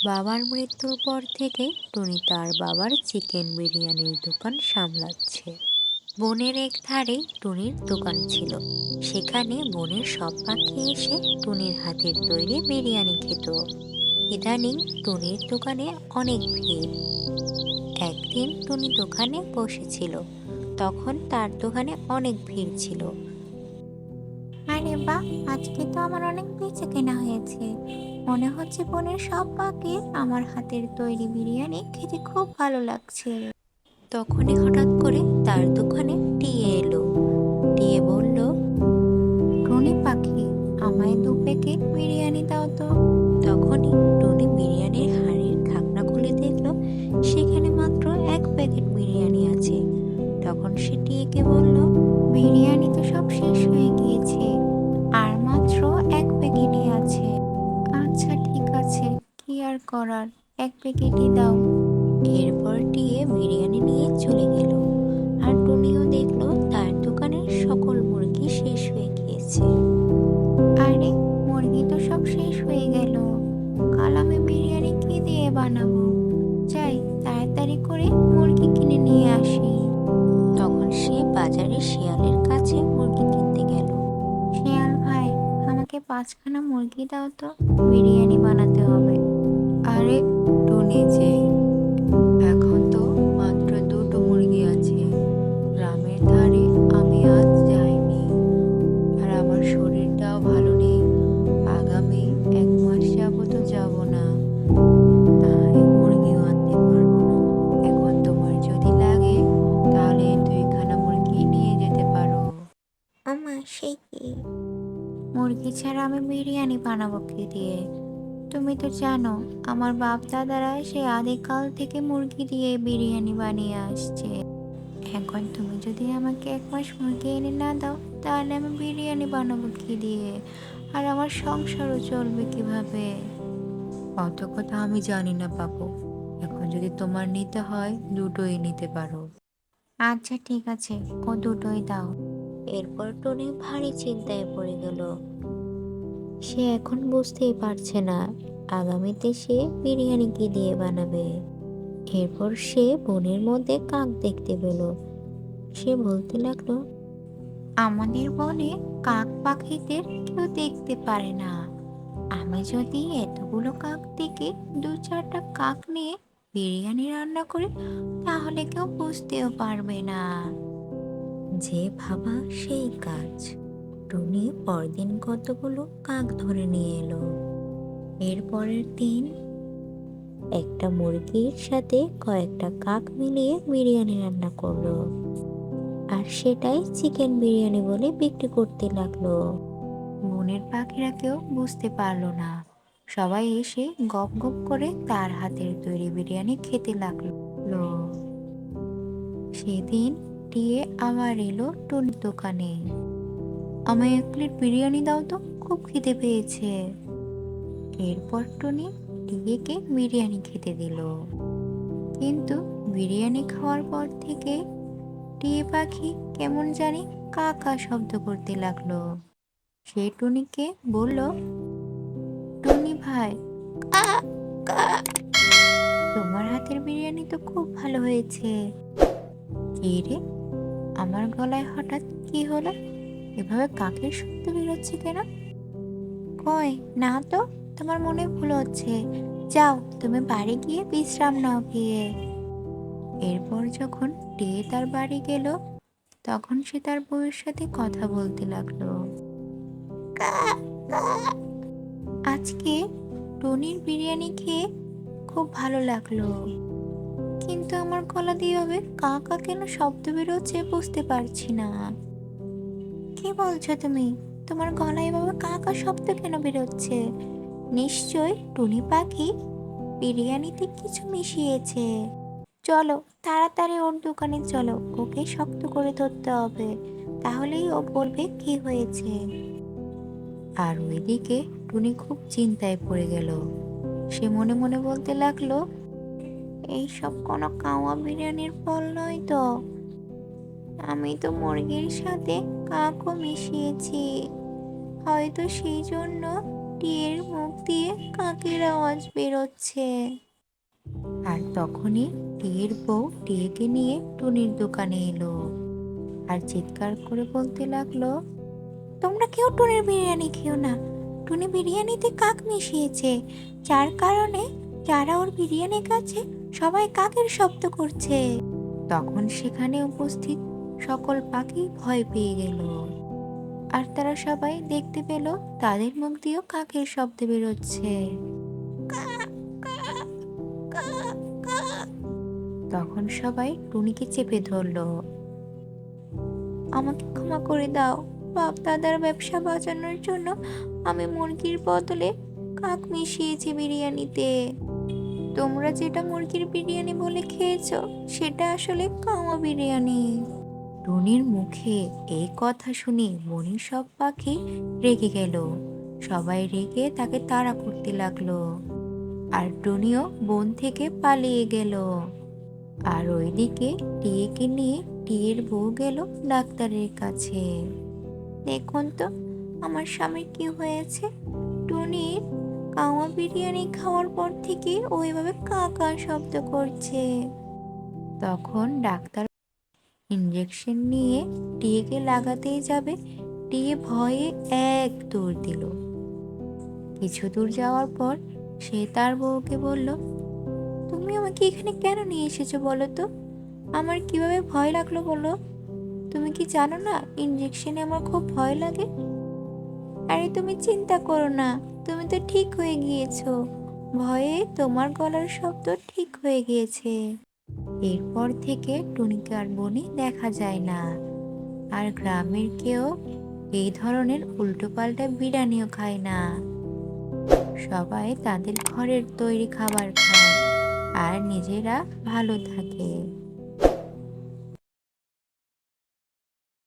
বাবার মৃত্যুর পর থেকে টুনি তার বাবার চিকেন বিরিয়ানির দোকান সামলাচ্ছে। বনের এক ধারে টুনির দোকান ছিল। সেখানে বনের সব পাখি এসে টুনির হাতের তৈরি বিরিয়ানি খেত। ইদানিং টুনির দোকানে অনেক ভিড়। একদিন টুনি দোকানে বসেছিল, তখন তার দোকানে অনেক ভিড় ছিল। আরে বাহ, আজকে তো আমার অনেক বেচে কেনা হয়েছে। মনে হচ্ছে বনের সব পাখির আমার হাতের তৈরি বিরিয়ানি খেতে খুব ভালো লাগছে। তখনই হঠাৎ করে তার দোকানে টিয়ে এলো। টিয়ে বলল, টুনি পাখি, আমায় 2 প্যাকেট বিরিয়ানি দাও তো। তখনই টুনি বিরিয়ানির হাঁড়ির ঢাকনা খুলে দেখলো সেখানে মাত্র 1 প্যাকেট বিরিয়ানি আছে। তখন সে টিয়েকে বলল, বিরিয়ানি তো সব শেষ হয়ে গিয়েছে, আর মাত্র 1 প্যাকেটই আছে। আচ্ছা ঠিক আছে, কি আর করার, 1 প্যাকেটই দাও। এরপর টিয়ে বিরিয়ানি নিয়ে চলে গেল। আর টুনিও দেখলো তার দোকানের সকল মুরগি শেষ হয়ে গিয়েছে। আরে, মুরগি তো সব শেষ হয়ে গেল। কাল আমি বিরিয়ানি কি দিয়ে বানাবো? যাই, তাড়াতাড়ি করে মুরগি কিনে নিয়ে আসি। তখন সে বাজারে শিয়ালের কাছে মুরগি কিনতে গেল। শিয়াল ভাই, আমাকে 5খানা মুরগি দাও তো, বিরিয়ানি বানাতে হবে। আরে টুনি যে, এখন তো মাত্র 2টো মুরগি আছে। গ্রামের ধারে আমি আজ যাইনি, আর আমার শরীরটাও ভালো নেই। আগামী 1 মাস যাবত যাব না, তাই মুরগিও আনতে পারবো না। এখন তোমার যদি লাগে তাহলে 2খানা মুরগি নিয়ে যেতে পারো। ওমা, সেই কি! মুরগি ছাড়া আমি বিরিয়ানি বানাবো কি দিয়ে? তুমি তো জানো, আমার বাপ দাদারা সেই আদিকাল থেকে মুরগি দিয়ে বিরিয়ানি বানিয়ে আসছে। এখন তুমি যদি আমাকে 1 মাস মুরগি এনে না দাও, তাহলে আমি বিরিয়ানি বানাবো কি দিয়ে? আর আমার সংসারও চলবে কিভাবে? অত কথা আমি জানি না বাবু। এখন যদি তোমার নিতে হয় 2টোই নিতে পারো। আচ্ছা ঠিক আছে, ও 2টোই দাও। এরপর টনি ভারী চিন্তায় পড়ে গেল। সে এখন বুঝতেই পারছে না আগামীতে সে বিরিয়ানি কি দিয়ে বানাবে। এরপর সে বনের মধ্যে কাক দেখতে পেল। সে বলতে লাগলো, আমাদের বনে কাক পাখিদের কেউ দেখতে পারে না। আমি যদি এতগুলো কাক থেকে 2-4টা কাক নিয়ে বিরিয়ানি রান্না করি, তাহলে কেউ বুঝতেও পারবে না। যে ভাবা সেই কাজ। টুনি পরদিন কতগুলো কাক ধরে নিয়ে এলো। এর পরের দিন একটা মুরগির সাথে কয়েকটা কাক মিলিয়ে বিরিয়ানি রান্না করলো, আর সেটাই চিকেন বিরিয়ানি বলে বিক্রি করতে লাগলো। বনের পাখিরা কেউ বুঝতে পারলো না। সবাই এসে গপ গপ করে তার হাতের তৈরি বিরিয়ানি খেতে লাগলো। সেদিন টিয়ে আবার এলো টুনির দোকানে। আমায় 1 প্লেট বিরিয়ানি দাও তো, খুব খিদে পেয়েছে। এরপর টুনি টিয়েকে বিরিয়ানি খেতে দিল। কিন্তু বিরিয়ানি খাওয়ার পর থেকে টিয়ে পাখি কেমন জানি কা কা শব্দ করতে লাগলো। সে টুনিকে বলল, টুনি ভাই, কা কা, তোমার হাতের বিরিয়ানি তো খুব ভালো হয়েছে। কি রে, আমার গলায় হঠাৎ কি হলো? এভাবে কাকের শব্দ বেরোচ্ছে কেন? কই না তো, তোমার মনে ভুল হচ্ছে। যাও, তুমি বাড়ি গিয়ে বিশ্রাম নাও গিয়ে। এরপর যখন টিয়ে তার বাড়ি গেল, তখন সে তার বউয়ের সাথে কথা বলতে লাগলো। কা কা, আজকে টনির বিরিয়ানি খেয়ে খুব ভালো লাগলো, কিন্তু আমার গলা দিয়ে এভাবে কা কা কেন শব্দ বেরোচ্ছে বুঝতে পারছি না। কি বলছো তুমি? তোমার গলায় এভাবে কা কা শব্দ কেন বেরোচ্ছে? নিশ্চয় টুনি পাখি বিরিয়ানিতে কিছু মিশিয়েছে। চলো, তাড়াতাড়ি ওর দোকানে চলো, ওকে শক্ত করে ধরতে হবে, তাহলেই ও বলবে কি হয়েছে। আর ওইদিকে টুনি খুব চিন্তায় পড়ে গেল। সে মনে মনে বলতে লাগলো, এইসব কোনো কাওয়া বিরিয়ানির ফল নয় তো? আমি তো মুরগির সাথে কাকও মিশিয়েছি, হয়তো সেই জন্য টিয়ের মুখ দিয়ে কাকের আওয়াজ বেরোচ্ছে। আর তখনই টিয়ের বউ টিয়েকে নিয়ে টুনির দোকানে এলো আর চিৎকার করে বলতে লাগলো, তোমরা কেউ টুনির বিরিয়ানি খেও না। টুনি বিরিয়ানিতে কাক মিশিয়েছে, যার কারণে যারা ওর বিরিয়ানি খাচ্ছে সবাই কাকের শব্দ করছে। তখন সেখানে উপস্থিত সকল পাখি ভয় পেয়ে গেল আর তারা সবাই দেখতে পেল তাদের মুখ দিয়েও কাকের শব্দ বেরোচ্ছে। তখন সবাই টুনিকে চেপে ধরলো। আমাকে ক্ষমা করে দাও, বাপ দাদার ব্যবসা বাঁচানোর জন্য আমি মুরগির বদলে কাক মিশিয়েছি বিরিয়ানিতে। তোমরা যেটা মুরগির বিরিয়ানি বলে খেয়েছো সেটা আসলে কাওয়া বিরিয়ানি। টুনির মুখে এই কথা শুনে বনের সব পাখি রেগে গেল। সবাই রেগে তাকে তাড়া করতে লাগলো আর টুনিও বন থেকে পালিয়ে গেল। আর ওইদিকে টিয়েকে নিয়ে টিয়ের বউ গেল ডাক্তারের কাছে। দেখুন তো আমার স্বামীর কি হয়েছে। টুনির কাওয়া বিরিয়ানি খাওয়ার পর থেকে ও এভাবে কা কা শব্দ করছে। তখন ডাক্তার ইঞ্জেকশন নিয়ে টিয়েকে লাগাতেই যাবে, টিয়ে ভয়ে এক দৌড় দিল। কিছু দূর যাওয়ার পর সে তার বউকে বলল, তুমি আমাকে এখানে কেন নিয়ে এসেছো বলো তো? আমার কিভাবে ভয় লাগলো বলো? তুমি কি জানো না ইঞ্জেকশনে আমার খুব ভয় লাগে? আরে তুমি চিন্তা করো না, তুমি তো ঠিক হয়ে গিয়েছো। ভয়ে তোমার গলার শব্দ ঠিক হয়ে গিয়েছে। এরপর থেকে টুনিকে আর বনে দেখা যায় না। আর গ্রামের কেউ এই ধরনের উল্টোপাল্টা বিরিয়ানিও খায় না। সবাই তাদের ঘরের তৈরি খাবার খায় আর নিজেরা ভালো থাকে।